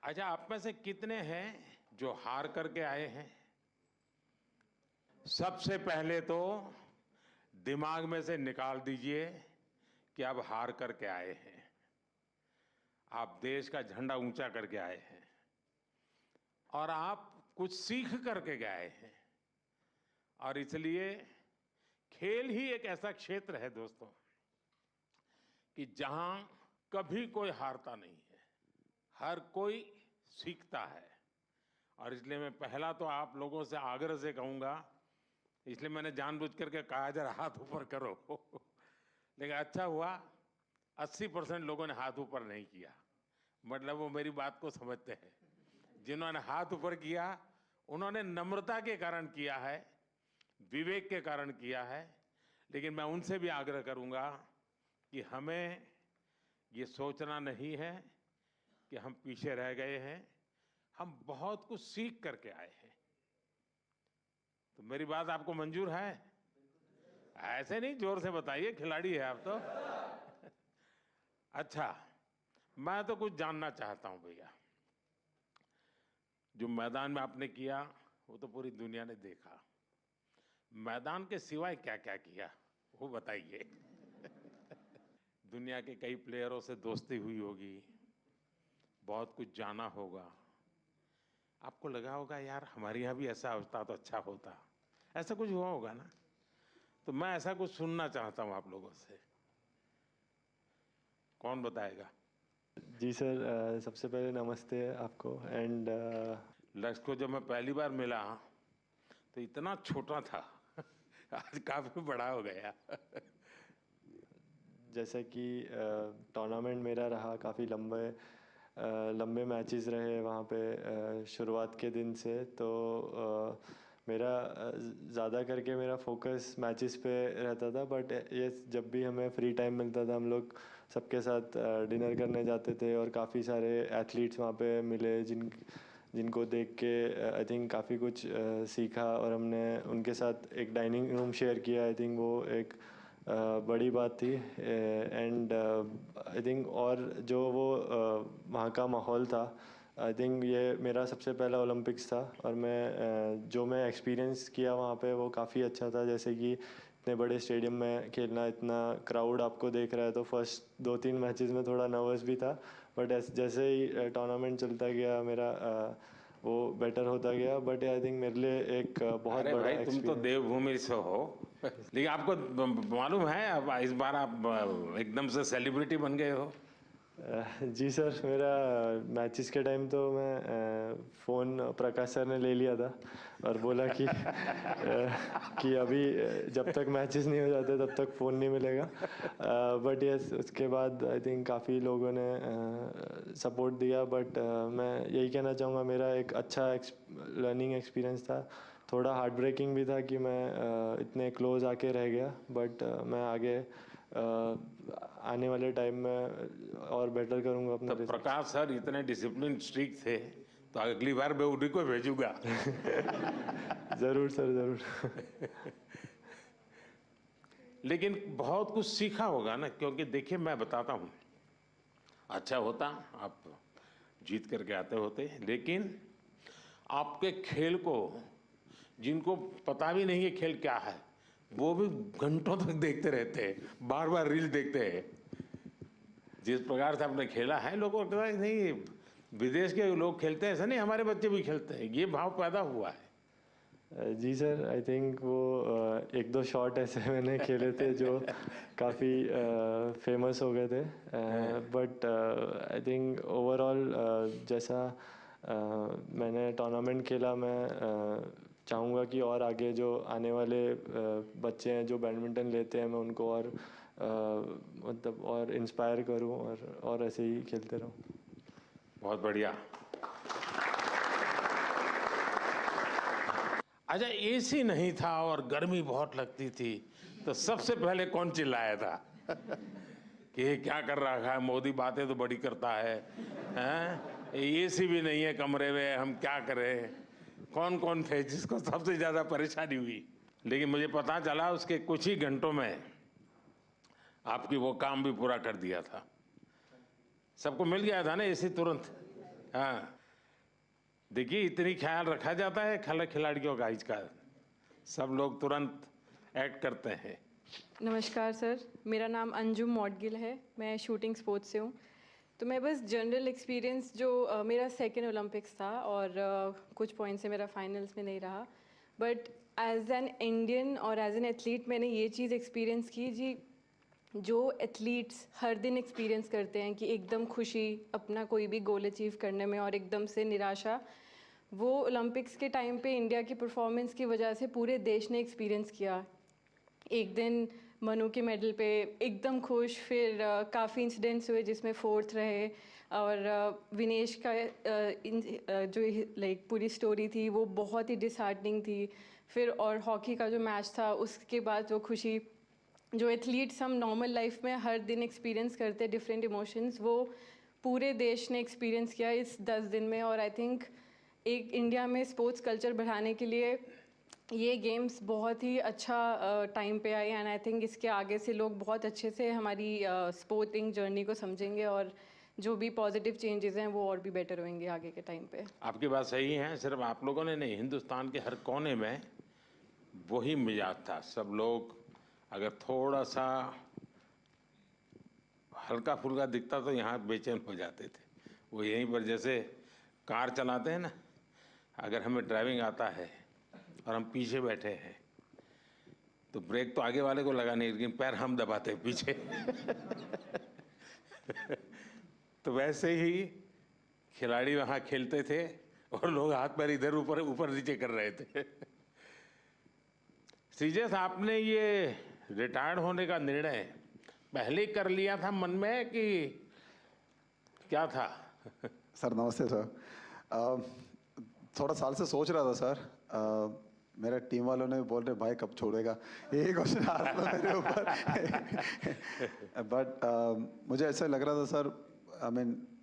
अच्छा, आप में से कितने हैं जो हार करके आए हैं? सबसे पहले तो दिमाग में से निकाल दीजिए कि आप हार करके आए हैं। आप देश का झंडा ऊंचा करके आए हैं और आप कुछ सीख करके गए हैं। और इसलिए खेल ही एक ऐसा क्षेत्र है दोस्तों कि जहां कभी कोई हारता नहीं है, हर कोई सीखता है। और इसलिए मैं पहला तो आप लोगों से आग्रह से कहूंगा, इसलिए मैंने जानबूझ करके कहा जरा हाथ ऊपर करो लेकिन अच्छा हुआ 80% लोगों ने हाथ ऊपर नहीं किया, मतलब वो मेरी बात को समझते हैं। जिन्होंने हाथ ऊपर किया उन्होंने नम्रता के कारण किया है, विवेक के कारण किया है। लेकिन मैं उनसे भी आग्रह करूंगा कि हमें ये सोचना नहीं है कि हम पीछे रह गए हैं, हम बहुत कुछ सीख करके आए हैं। तो मेरी बात आपको मंजूर है? ऐसे नहीं, जोर से बताइए, खिलाड़ी है आप तो। अच्छा, मैं तो कुछ जानना चाहता हूं भैया। जो मैदान में आपने किया वो तो पूरी दुनिया ने देखा, मैदान के सिवाय क्या क्या किया वो बताइए। दुनिया के कई प्लेयरों से दोस्ती हुई होगी, बहुत कुछ जाना होगा। आपको लगा होगा यार हमारे यहाँ भी ऐसा होता तो अच्छा होता, ऐसा कुछ हुआ होगा ना? तो मैं ऐसा कुछ सुनना चाहता हूँ आप लोगों से। कौन बताएगा? जी सर, सबसे पहले नमस्ते आपको। एंड लक्ष्य को जब मैं पहली बार मिला तो इतना छोटा था आज काफी बड़ा हो गया। जैसा कि टूर्नामेंट मेरा रहा, काफ़ी लंबे मैचेस रहे वहाँ पे शुरुआत के दिन से। तो मेरा ज़्यादा करके मेरा फोकस मैचेस पे रहता था। बट ये जब भी हमें फ्री टाइम मिलता था हम लोग सबके साथ डिनर करने जाते थे और काफ़ी सारे एथलीट्स वहाँ पे मिले जिनको देख के आई थिंक काफ़ी कुछ सीखा और हमने उनके साथ एक डाइनिंग रूम शेयर किया। आई थिंक वो एक बड़ी बात थी। एंड आई थिंक और जो वो वहाँ का माहौल था, आई थिंक ये मेरा सबसे पहला ओलंपिक्स था और मैं जो मैं एक्सपीरियंस किया वहाँ पे वो काफ़ी अच्छा था। जैसे कि इतने बड़े स्टेडियम में खेलना, इतना क्राउड आपको देख रहा है, तो फर्स्ट 2-3 मैचेस में थोड़ा नर्वस भी था। बट जैसे ही टूर्नामेंट चलता गया मेरा वो बेटर होता गया। बट आई थिंक मेरे लिए एक बहुत अरे बड़ा भाई, तुम तो एक्सपीरियंस। देवभूमि से हो लेकिन आपको मालूम है अब इस बार आप एकदम से सेलिब्रिटी बन गए हो। जी सर, मेरा मैचेस के टाइम तो मैं फ़ोन प्रकाश सर ने ले लिया था और बोला कि अभी जब तक मैचेस नहीं हो जाते तब तक फ़ोन नहीं मिलेगा। बट यस, उसके बाद आई थिंक काफ़ी लोगों ने सपोर्ट दिया। बट मैं यही कहना चाहूँगा, मेरा एक अच्छा लर्निंग एक्सपीरियंस था। थोड़ा हार्ट ब्रेकिंग भी था कि मैं इतने क्लोज आके रह गया। बट मैं आगे आने वाले टाइम में और बेटर करूंगा अपना तो रिजल्ट। प्रकाश सर इतने डिसिप्लिन स्ट्रिक्ट थे तो अगली बार मैं उन्हीं को भेजूंगा। ज़रूर सर, ज़रूर। लेकिन बहुत कुछ सीखा होगा ना, क्योंकि देखिए मैं बताता हूँ, अच्छा होता आप जीत करके आते होते, लेकिन आपके खेल को जिनको पता भी नहीं है खेल क्या है वो भी घंटों तक देखते रहते हैं, बार बार रील देखते हैं। जिस प्रकार से आपने खेला है, लोगों को लगता है नहीं विदेश के लोग खेलते हैं, ऐसा नहीं हमारे बच्चे भी खेलते हैं, ये भाव पैदा हुआ है। जी सर, आई थिंक वो एक दो शॉट ऐसे मैंने खेले थे जो काफ़ी फेमस हो गए थे। बट आई थिंक ओवरऑल जैसा मैंने टूर्नामेंट खेला, मैं चाहूँगा कि और आगे जो आने वाले बच्चे हैं जो बैडमिंटन लेते हैं, मैं उनको और मतलब और इंस्पायर करूँ और ऐसे ही खेलते रहूँ। बहुत बढ़िया। अच्छा, एसी नहीं था और गर्मी बहुत लगती थी तो सबसे पहले कौन चिल्लाया था कि ये क्या कर रहा है मोदी, बातें तो बड़ी करता है, हैं? एसी भी नहीं है कमरे में, हम क्या करें? कौन कौन थे जिसको सबसे ज्यादा परेशानी हुई? लेकिन मुझे पता चला उसके कुछ ही घंटों में आपकी वो काम भी पूरा कर दिया था, सबको मिल गया था ना एसी तुरंत। हाँ, देखिए, इतनी ख्याल रखा जाता है खिलाड़ियों का इसका, सब लोग तुरंत एक्ट करते हैं। नमस्कार सर, मेरा नाम अंजुम मौडगिल है, मैं शूटिंग स्पोर्ट्स से हूँ। तो मैं बस जनरल एक्सपीरियंस जो मेरा सेकेंड ओलंपिक्स था और कुछ पॉइंट से मेरा फाइनल्स में नहीं रहा, बट एज एन इंडियन और एज एन एथलीट मैंने ये चीज़ एक्सपीरियंस की जी, जो एथलीट्स हर दिन एक्सपीरियंस करते हैं कि एकदम खुशी अपना कोई भी गोल अचीव करने में और एकदम से निराशा, वो ओलंपिक्स के टाइम पे इंडिया की परफॉर्मेंस की वजह से पूरे देश ने एक्सपीरियंस किया। एक दिन मनु के मेडल पे एकदम खुश, फिर काफ़ी इंसिडेंट्स हुए जिसमें फोर्थ रहे, और विनेश का जो लाइक पूरी स्टोरी थी वो बहुत ही डिसहार्टनिंग थी। फिर और हॉकी का जो मैच था उसके बाद वो खुशी, जो एथलीट्स हम नॉर्मल लाइफ में हर दिन एक्सपीरियंस करते हैं डिफरेंट इमोशंस, वो पूरे देश ने एक्सपीरियंस किया इस 10 दिन में। और आई थिंक एक इंडिया में स्पोर्ट्स कल्चर बढ़ाने के लिए ये गेम्स बहुत ही अच्छा टाइम पे आई, एंड आई थिंक इसके आगे से लोग बहुत अच्छे से हमारी स्पोर्टिंग जर्नी को समझेंगे और जो भी पॉजिटिव चेंजेस हैं वो और भी बेटर होंगे आगे के टाइम पे। आपकी बात सही है, सिर्फ आप लोगों ने नहीं, हिंदुस्तान के हर कोने में वही मिजाज था। सब लोग अगर थोड़ा सा हल्का फुल्का दिखता तो यहाँ बेचैन हो जाते थे। वो यहीं पर जैसे कार चलाते हैं ना, अगर हमें ड्राइविंग आता है और हम पीछे बैठे हैं तो ब्रेक तो आगे वाले को लगानी, लेकिन पैर हम दबाते हैं पीछे। तो वैसे ही खिलाड़ी वहाँ खेलते थे और लोग हाथ पैर इधर ऊपर ऊपर नीचे कर रहे थे। श्रीजेश, आपने ये रिटायर्ड होने का निर्णय पहले कर लिया था मन में कि क्या था? सर नमस्ते सर। थोड़ा साल से सोच रहा था सर। मेरे टीम वालों ने बोल रहे भाई कब छोड़ेगा, यही क्वेश्चन आ रहा था मेरे ऊपर। बट मुझे ऐसा लग रहा था सर,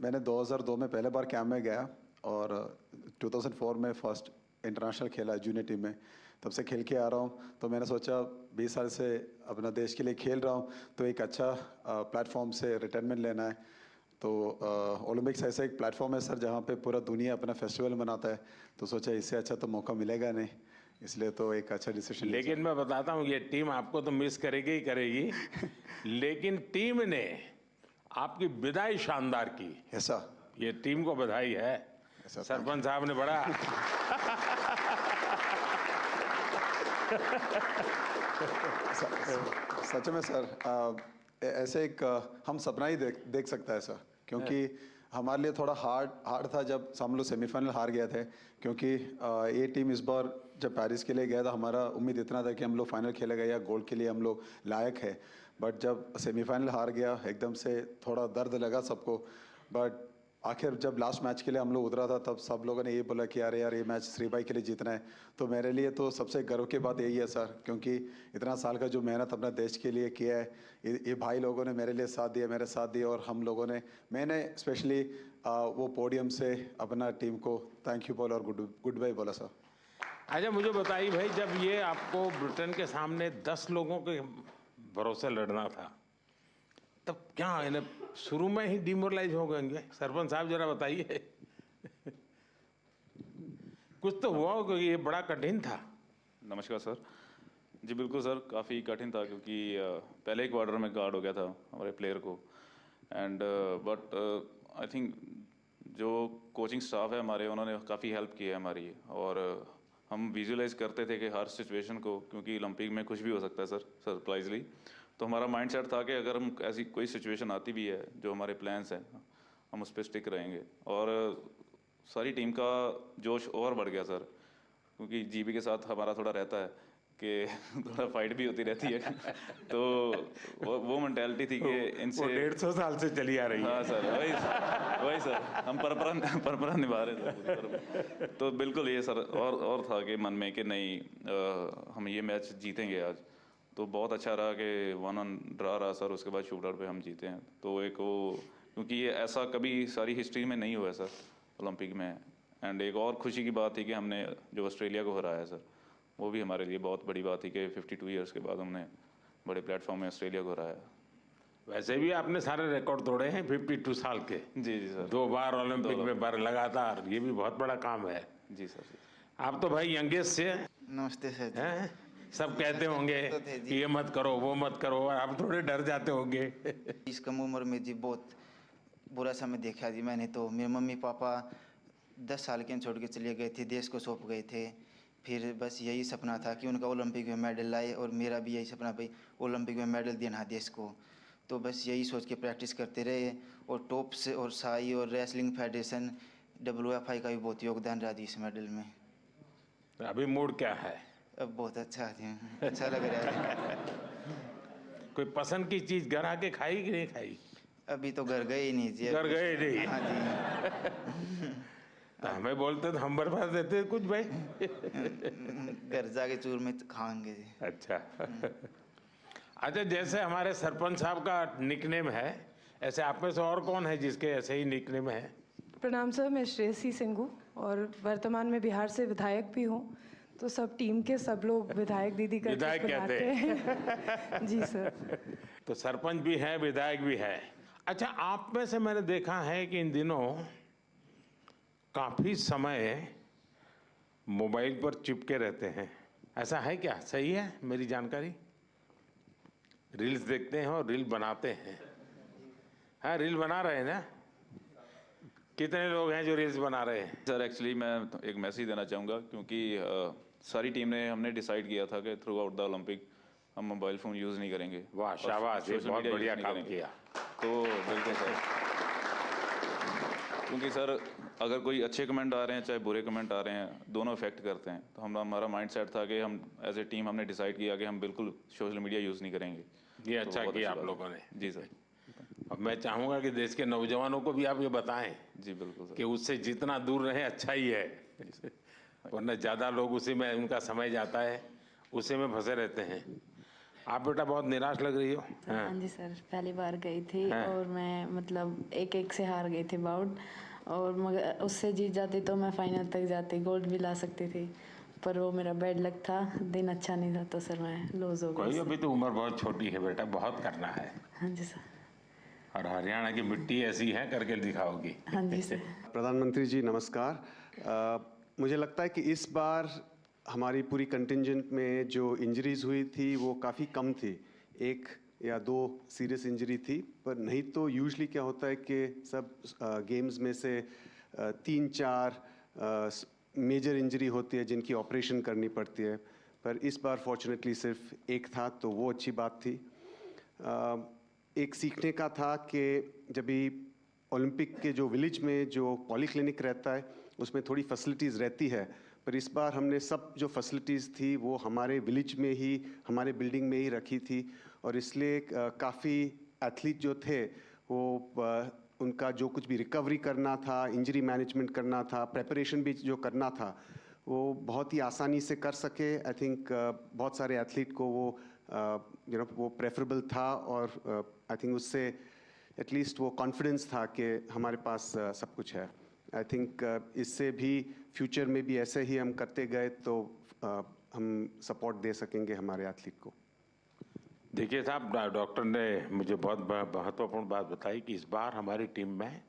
मैंने 2002 में पहले बार कैंप में गया और 2004 में फर्स्ट इंटरनेशनल खेला जूनियर टीम में, तब से खेल के आ रहा हूँ। तो मैंने सोचा 20 साल से अपना देश के लिए खेल रहा हूँ तो एक अच्छा प्लेटफॉर्म से रिटायरमेंट लेना है। तो ओलंपिक्स ऐसा एक प्लेटफॉर्म है सर जहाँ पे पूरा दुनिया अपना फेस्टिवल मनाता है, तो सोचा इससे अच्छा तो मौका मिलेगा नहीं, इसलिए तो एक अच्छा डिसीजन। लेकिन मैं बताता हूँ, ये टीम आपको तो मिस करेगी ही करेगी, लेकिन टीम ने आपकी विदाई शानदार की। ऐसा ये टीम को बधाई है। सरपंच साहब ने बड़ा सच में सर, ऐसे एक हम सपना ही देख सकता है सर, क्योंकि हमारे लिए थोड़ा हार्ड था जब हम लोग सेमीफाइनल हार गए थे, क्योंकि ये टीम इस बार जब पेरिस के लिए गया था हमारा उम्मीद इतना था कि हम लोग फाइनल खेलेगा या गोल्ड के लिए हम लोग लायक है। बट जब सेमीफाइनल हार गया एकदम से थोड़ा दर्द लगा सबको। बट आखिर जब लास्ट मैच के लिए हम लोग उतरा था तब सब लोगों ने ये बोला कि यार ये मैच श्रीबाई के लिए जीतना है। तो मेरे लिए तो सबसे गर्व की बात यही है सर, क्योंकि इतना साल का जो मेहनत अपना देश के लिए किया है, ये भाई लोगों ने मेरे लिए साथ दिया, मेरे साथ दिया, और हम लोगों ने, मैंने स्पेशली वो पोडियम से अपना टीम को थैंक यू बोला और गुड बाय बोला सर। अच्छा, मुझे बताइए भाई, जब ये आपको ब्रिटेन के सामने 10 लोगों के भरोसे लड़ना था, तब क्या इन्हें शुरू में ही डिमोरलाइज हो गएंगे? सरपंच साहब जरा बताइए। कुछ तो हुआ होगा, ये बड़ा कठिन था। नमस्कार सर। जी बिल्कुल सर, काफ़ी कठिन था क्योंकि पहले ही क्वार्टर में गार्ड हो गया था हमारे प्लेयर को। एंड बट आई थिंक जो कोचिंग स्टाफ है हमारे, उन्होंने काफ़ी हेल्प की है हमारी, और हम विजुअलाइज करते थे कि हर सिचुएशन को, क्योंकि ओलंपिक में कुछ भी हो सकता है सर सरप्राइजली। तो हमारा माइंडसेट था कि अगर हम ऐसी कोई सिचुएशन आती भी है, जो हमारे प्लान्स हैं, हम उस पर स्टिक रहेंगे। और सारी टीम का जोश और बढ़ गया सर, क्योंकि जीबी के साथ हमारा थोड़ा रहता है कि थोड़ा फाइट भी होती रहती है। तो वो मेंटालिटी थी कि इनसे 150 साल से चली आ रही है। हाँ सर, वही सर, हम परंपरा निभा रहे थे पूरी तरह। तो बिल्कुल ये सर और था कि मन में कि नहीं, हम ये मैच जीतेंगे आज। तो बहुत अच्छा रहा कि 1-1 ड्रा रहा सर, उसके बाद शूट आउट पे हम जीते हैं। तो एक वो, क्योंकि ये ऐसा कभी सारी हिस्ट्री में नहीं हुआ है सर ओलंपिक में। एंड एक और खुशी की बात थी कि हमने जो ऑस्ट्रेलिया को हराया सर, वो भी हमारे लिए बहुत बड़ी बात थी कि 52 ईयर्स के बाद हमने बड़े प्लेटफॉर्म में ऑस्ट्रेलिया को हराया। वैसे भी आपने सारे रिकॉर्ड तोड़े हैं 52 साल के। जी जी सर। 2 बार ओलंपिक में बार लगातार, ये भी बहुत बड़ा काम है। जी सर जी। आप तो भाई यंगेस्ट से नमस्ते सर जी। हैं, सब कहते होंगे तो थे जी। कि ये मत करो वो मत करो, और आप थोड़े डर जाते होंगे। इस कम उम्र में जी बहुत बुरा समय देखा जी मैंने। तो मेरे मम्मी पापा 10 साल के छोड़ के चले गए थे, देश को सौंप गए थे। फिर बस यही सपना था कि उनका ओलंपिक में मेडल लाए, और मेरा भी यही सपना भाई ओलंपिक में मेडल देना देश को। तो बस यही सोच के प्रैक्टिस करते रहे, और टॉप से और साई और रेसलिंग फेडरेशन WFI का भी बहुत योगदान रहा जी इस मेडल में। अभी मूड क्या है? अब बहुत अच्छा है, अच्छा लग रहा है। कोई पसंद की चीज घर आके खाई कि नहीं खाई? अभी तो घर गए ही नहीं जी। घर गए नहीं? हाँ जी। तो हमें बोलते तो हम बर्बाद देते कुछ भाई। घर जाके चूर में खाएंगे जी। अच्छा। अच्छा, जैसे हमारे सरपंच साहब का निकनेम है, ऐसे आप में से और कौन है जिसके ऐसे ही निकनेम है? प्रणाम सर, मैं श्रेयसी सिंह हूँ और वर्तमान में बिहार से विधायक भी हूँ। तो सब टीम के सब लोग विधायक दीदी करके विधायक बुलाते कहते हैं। जी सर। तो सरपंच भी है, विधायक भी है। अच्छा, आप में से मैंने देखा है कि इन दिनों काफी समय मोबाइल पर चिपके रहते हैं, ऐसा है क्या? सही है मेरी जानकारी? रील्स देखते हैं और रील बनाते हैं। हाँ, रील बना रहे हैं ना? कितने लोग हैं जो रील्स बना रहे हैं? सर एक्चुअली मैं एक मैसेज देना चाहूँगा, क्योंकि सारी टीम ने हमने डिसाइड किया था कि थ्रू आउट द ओलंपिक हम मोबाइल फ़ोन यूज़ नहीं करेंगे। वाह, शाबाश, ये सोशल बहुत मीडिया बढ़िया यूज़ नहीं काम करेंगे। किया। तो बिल्कुल सर, क्योंकि सर अगर कोई अच्छे कमेंट आ रहे हैं चाहे बुरे कमेंट आ रहे हैं, दोनों इफेक्ट करते हैं। तो हमारा माइंड सेट था कि हम एज ए टीम हमने डिसाइड किया कि हम बिल्कुल सोशल मीडिया यूज़ नहीं करेंगे। ये तो अच्छा बहुत किया अच्छी आप बात लोगों है। ने। जी सर। अब मैं चाहूंगा कि देश के नौजवानों को भी आप ये बताएं जी बिल्कुल कि सर। उससे जितना दूर रहे अच्छा ही है, वरना ज़्यादा लोग उसी में उनका समय जाता है, उसी में फंसे रहते हैं। आप बेटा बहुत निराश लग रही हो। हाँ जी सर, पहली बार गई थी और मैं मतलब एक से हार गई थी बाउट, और मगर उससे जीत जाती तो मैं फाइनल तक जाती, गोल्ड भी ला सकती थी। पर वो मेरा बैड लक था, दिन अच्छा नहीं था, तो सर मैं लूज हो कोई, गई। अभी तो उम्र बहुत छोटी है बेटा, बहुत करना है। हाँ जी सर। और हरियाणा की मिट्टी ऐसी है, करके दिखाओगी। हाँ जी सर। प्रधानमंत्री जी नमस्कार। मुझे लगता है कि इस बार हमारी पूरी कंटिंजेंट में जो इंजरीज हुई थी वो काफ़ी कम थी, 1 या 2 सीरियस इंजरी थी। पर नहीं तो यूजुअली क्या होता है कि सब गेम्स में से 3-4 मेजर इंजरी होती है जिनकी ऑपरेशन करनी पड़ती है। पर इस बार फॉर्चुनेटली सिर्फ 1 था, तो वो अच्छी बात थी। एक सीखने का था कि जब भी ओलंपिक के जो विलेज में जो पॉलीक्लिनिक रहता है उसमें थोड़ी फैसिलिटीज़ रहती है, पर इस बार हमने सब जो फैसिलिटीज़ थी वो हमारे विलेज में ही, हमारे बिल्डिंग में ही रखी थी। और इसलिए काफ़ी एथलीट जो थे वो उनका जो कुछ भी रिकवरी करना था, इंजरी मैनेजमेंट करना था, प्रेपरेशन भी जो करना था, वो बहुत ही आसानी से कर सके। आई थिंक बहुत सारे एथलीट को वो वो प्रेफरेबल था, और आई थिंक उससे एटलीस्ट वो कॉन्फिडेंस था कि हमारे पास सब कुछ है। आई थिंक इससे भी फ्यूचर में भी ऐसे ही हम करते गए तो हम सपोर्ट दे सकेंगे हमारे एथलीट को। देखिए साहब, डॉक्टर ने मुझे बहुत महत्वपूर्ण बात बताई कि इस बार हमारी टीम में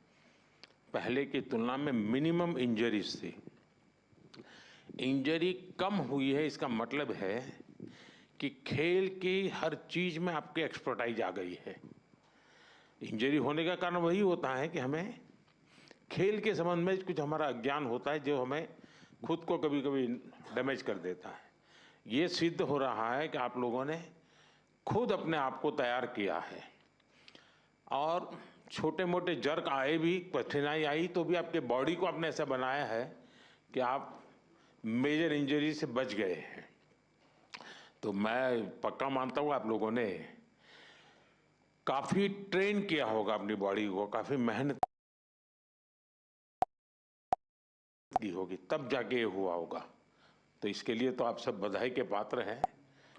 पहले की तुलना में मिनिमम इंजरीज थी। इंजरी कम हुई है, इसका मतलब है कि खेल की हर चीज में आपकी एक्सपर्टाइज आ गई है। इंजरी होने का कारण वही होता है कि हमें खेल के संबंध में कुछ हमारा अज्ञान होता है जो हमें खुद को कभी कभी डैमेज कर देता है। ये सिद्ध हो रहा है कि आप लोगों ने खुद अपने आप को तैयार किया है, और छोटे मोटे जर्क आए भी, कठिनाई आई तो भी आपके बॉडी को आपने ऐसा बनाया है कि आप मेजर इंजरी से बच गए हैं। तो मैं पक्का मानता हूँ आप लोगों ने काफी ट्रेन किया होगा अपनी बॉडी को, काफी मेहनत की होगी, तब जाके ये हुआ होगा। तो इसके लिए तो आप सब बधाई के पात्र हैं।